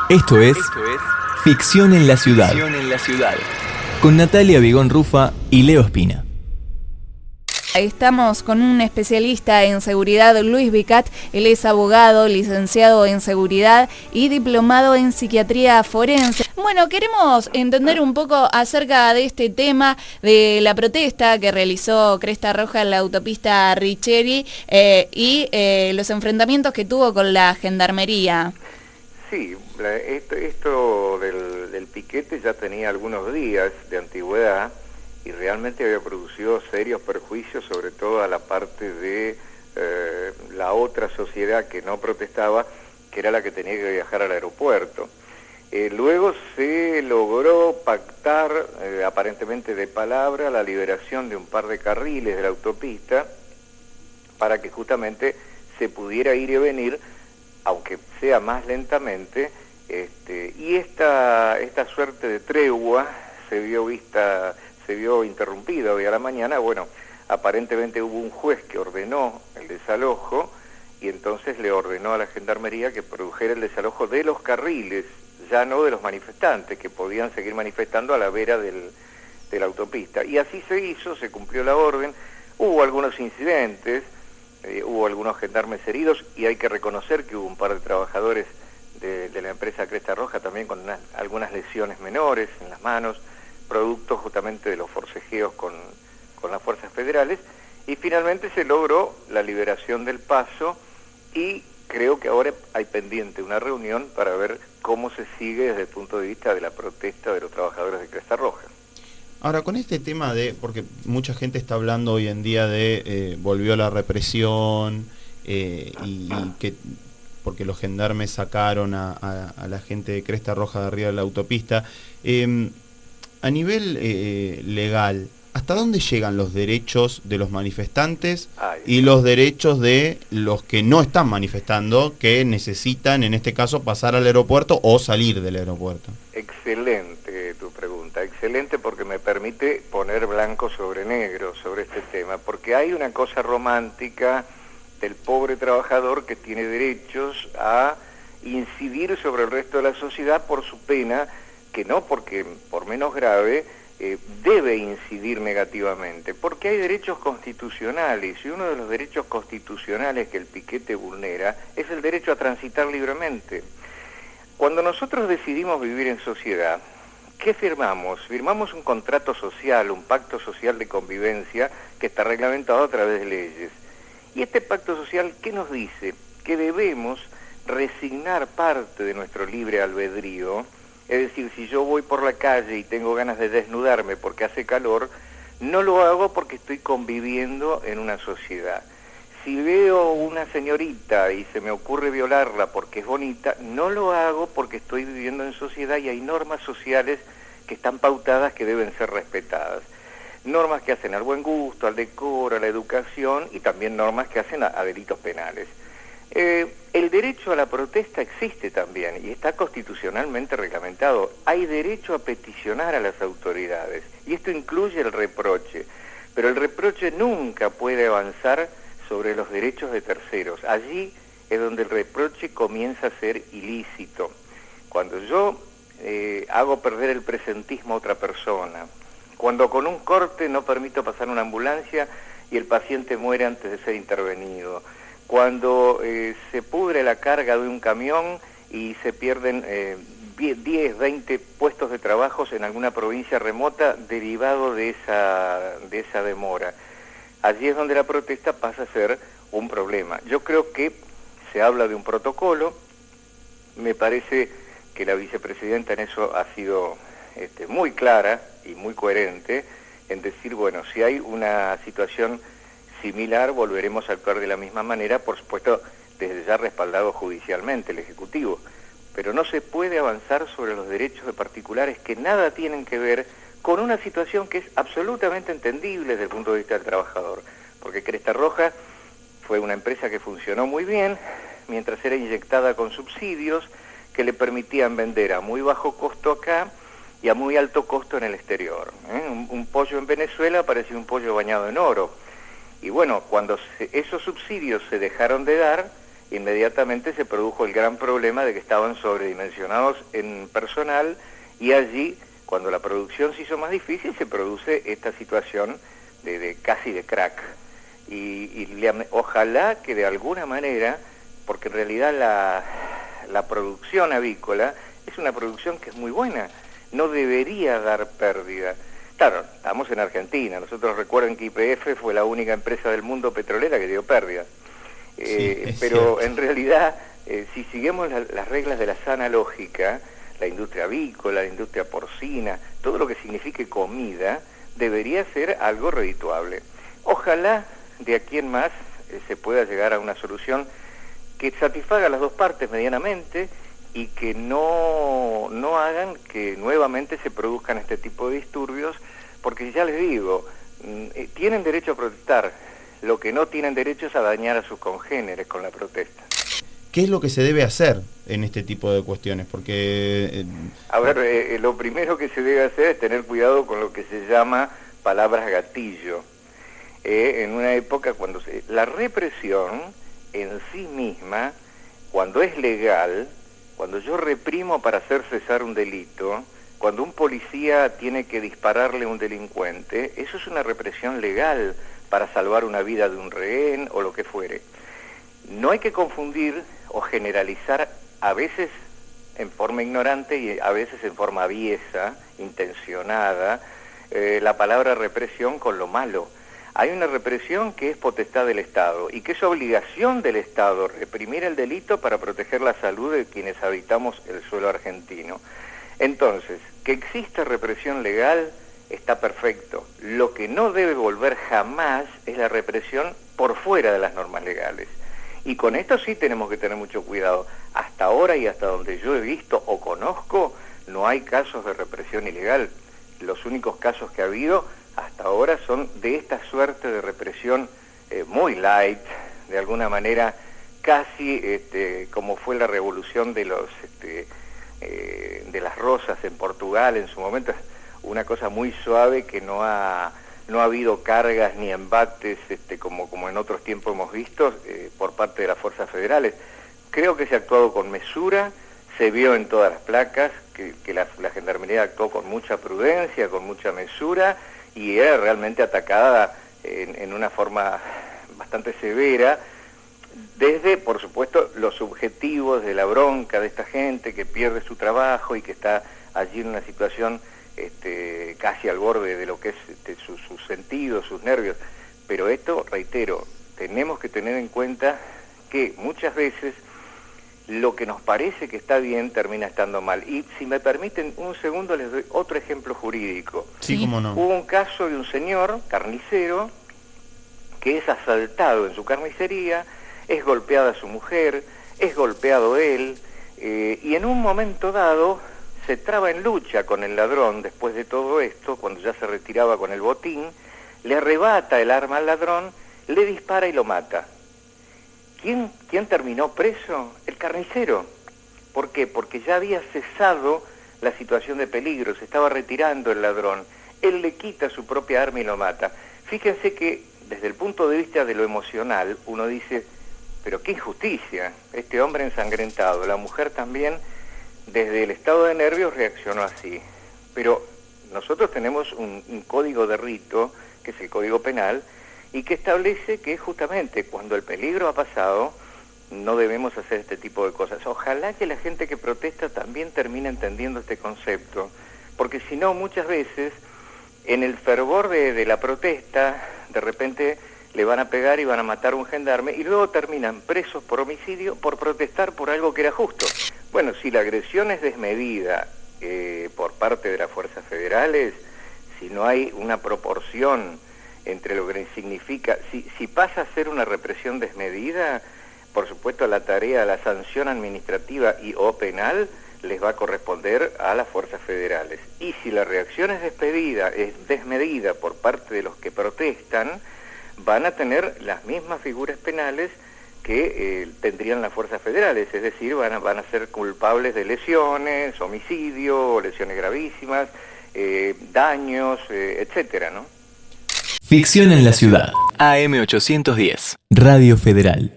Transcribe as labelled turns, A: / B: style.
A: Esto es Ficción en la Ciudad, con Natalia Vigón Rufa y Leo Espina.
B: Estamos con un especialista en seguridad, Luis Vicat. Él es abogado, licenciado en seguridad y diplomado en psiquiatría forense. Bueno, queremos entender un poco acerca de este tema de la protesta que realizó Cresta Roja en la autopista Richeri y los enfrentamientos que tuvo con la gendarmería.
C: Sí, esto del piquete ya tenía algunos días de antigüedad y realmente había producido serios perjuicios, sobre todo a la parte de la otra sociedad que no protestaba, que era la que tenía que viajar al aeropuerto. Luego se logró pactar, aparentemente de palabra, la liberación de un par de carriles de la autopista para que justamente se pudiera ir y venir, aunque sea más lentamente, y esta suerte de tregua se vio interrumpida hoy a la mañana. Bueno, aparentemente hubo un juez que ordenó el desalojo y entonces le ordenó a la gendarmería que produjera el desalojo de los carriles, ya no de los manifestantes, que podían seguir manifestando a la vera de la autopista. Y así se hizo, se cumplió la orden. Hubo algunos incidentes, hubo algunos gendarmes heridos y hay que reconocer que hubo un par de trabajadores de la empresa Cresta Roja también con algunas lesiones menores en las manos, producto justamente de los forcejeos con las fuerzas federales, y finalmente se logró la liberación del paso y creo que ahora hay pendiente una reunión para ver cómo se sigue desde el punto de vista de la protesta de los trabajadores de Cresta Roja.
D: Ahora, con este tema porque mucha gente está hablando hoy en día de volvió la represión y que porque los gendarmes sacaron a la gente de Cresta Roja de arriba de la autopista, a nivel legal, ¿hasta dónde llegan los derechos de los manifestantes y los derechos de los que no están manifestando, que necesitan, en este caso, pasar al aeropuerto o salir del aeropuerto?
C: Excelente tu pregunta, excelente, porque me permite poner blanco sobre negro sobre este tema, porque hay una cosa romántica del pobre trabajador que tiene derechos a incidir sobre el resto de la sociedad por su pena, que no porque por menos grave debe incidir negativamente, porque hay derechos constitucionales, y uno de los derechos constitucionales que el piquete vulnera es el derecho a transitar libremente. Cuando nosotros decidimos vivir en sociedad, ¿qué firmamos? Firmamos un contrato social, un pacto social de convivencia que está reglamentado a través de leyes. Y este pacto social, ¿qué nos dice? Que debemos resignar parte de nuestro libre albedrío. Es decir, si yo voy por la calle y tengo ganas de desnudarme porque hace calor, no lo hago porque estoy conviviendo en una sociedad. Si veo una señorita y se me ocurre violarla porque es bonita, no lo hago porque estoy viviendo en sociedad y hay normas sociales que están pautadas que deben ser respetadas. Normas que hacen al buen gusto, al decoro, a la educación y también normas que hacen a delitos penales. El derecho a la protesta existe también y está constitucionalmente reglamentado. Hay derecho a peticionar a las autoridades y esto incluye el reproche, pero el reproche nunca puede avanzar sobre los derechos de terceros. Allí es donde el reproche comienza a ser ilícito. Cuando yo hago perder el presentismo a otra persona, cuando con un corte no permito pasar una ambulancia y el paciente muere antes de ser intervenido, cuando se pudre la carga de un camión y se pierden 10, 20 puestos de trabajo en alguna provincia remota derivado de esa demora. Allí es donde la protesta pasa a ser un problema. Yo creo que se habla de un protocolo, me parece que la vicepresidenta en eso ha sido muy clara y muy coherente en decir, bueno, si hay una situación similar, volveremos a actuar de la misma manera, por supuesto, desde ya respaldado judicialmente el Ejecutivo. Pero no se puede avanzar sobre los derechos de particulares que nada tienen que ver con una situación que es absolutamente entendible desde el punto de vista del trabajador. Porque Cresta Roja fue una empresa que funcionó muy bien, mientras era inyectada con subsidios que le permitían vender a muy bajo costo acá y a muy alto costo en el exterior. Un pollo en Venezuela parecía un pollo bañado en oro. Y bueno, cuando esos subsidios se dejaron de dar, inmediatamente se produjo el gran problema de que estaban sobredimensionados en personal, y allí, cuando la producción se hizo más difícil, se produce esta situación de casi de crack. Ojalá que de alguna manera, porque en realidad la producción avícola es una producción que es muy buena, no debería dar pérdida. Claro, estamos en Argentina, nosotros recuerden que YPF fue la única empresa del mundo petrolera que dio pérdida. Pero en realidad, si seguimos las reglas de la sana lógica, la industria avícola, la industria porcina, todo lo que signifique comida, debería ser algo redituable. Ojalá de aquí en más se pueda llegar a una solución que satisfaga a las dos partes medianamente y que no hagan que nuevamente se produzcan este tipo de disturbios, porque ya les digo, tienen derecho a protestar, lo que no tienen derecho es a dañar a sus congéneres con la protesta.
D: ¿Qué es lo que se debe hacer en este tipo de cuestiones? Porque...
C: A ver, lo primero que se debe hacer es tener cuidado con lo que se llama palabras gatillo. En una época cuando la represión en sí misma, cuando es legal, cuando yo reprimo para hacer cesar un delito, cuando un policía tiene que dispararle a un delincuente, eso es una represión legal para salvar una vida de un rehén o lo que fuere. No hay que confundir o generalizar, a veces en forma ignorante y a veces en forma aviesa, intencionada, la palabra represión con lo malo. Hay una represión que es potestad del Estado y que es obligación del Estado reprimir el delito para proteger la salud de quienes habitamos el suelo argentino. Entonces, que exista represión legal está perfecto. Lo que no debe volver jamás es la represión por fuera de las normas legales. Y con esto sí tenemos que tener mucho cuidado. Hasta ahora y hasta donde yo he visto o conozco, no hay casos de represión ilegal. Los únicos casos que ha habido hasta ahora son de esta suerte de represión muy light, de alguna manera casi como fue la revolución de las rosas en Portugal en su momento, una cosa muy suave que no ha habido cargas ni embates como en otros tiempos hemos visto por parte de las fuerzas federales. Creo que se ha actuado con mesura, se vio en todas las placas que la Gendarmería actuó con mucha prudencia, con mucha mesura, y era realmente atacada en una forma bastante severa, desde, por supuesto, los subjetivos de la bronca de esta gente que pierde su trabajo y que está allí en una situación casi al borde de lo que es sus sentidos, sus nervios. Pero esto, reitero, tenemos que tener en cuenta que muchas veces lo que nos parece que está bien termina estando mal. Y si me permiten un segundo, les doy otro ejemplo jurídico.
D: Sí, cómo no.
C: Hubo un caso de un señor carnicero que es asaltado en su carnicería, es golpeada su mujer, es golpeado él, y en un momento dado se traba en lucha con el ladrón después de todo esto, cuando ya se retiraba con el botín, le arrebata el arma al ladrón, le dispara y lo mata. ¿Quién terminó preso? El carnicero. ¿Por qué? Porque ya había cesado la situación de peligro, se estaba retirando el ladrón. Él le quita su propia arma y lo mata. Fíjense que desde el punto de vista de lo emocional, uno dice, pero qué injusticia, este hombre ensangrentado, la mujer también, desde el estado de nervios reaccionó así. Pero nosotros tenemos un código de rito, que es el Código Penal, y que establece que justamente cuando el peligro ha pasado, no debemos hacer este tipo de cosas. Ojalá que la gente que protesta también termine entendiendo este concepto, porque si no, muchas veces, en el fervor de la protesta, de repente le van a pegar y van a matar a un gendarme, y luego terminan presos por homicidio por protestar por algo que era justo. Bueno, si la agresión es desmedida por parte de las fuerzas federales, si no hay una proporción entre lo que significa, si pasa a ser una represión desmedida, por supuesto la tarea, la sanción administrativa y o penal les va a corresponder a las fuerzas federales. Y si la reacción es desmedida por parte de los que protestan, van a tener las mismas figuras penales que tendrían las fuerzas federales, es decir, van a ser culpables de lesiones, homicidio, lesiones gravísimas, daños, etcétera, ¿no?
A: Ficción en la ciudad. AM810, Radio Federal.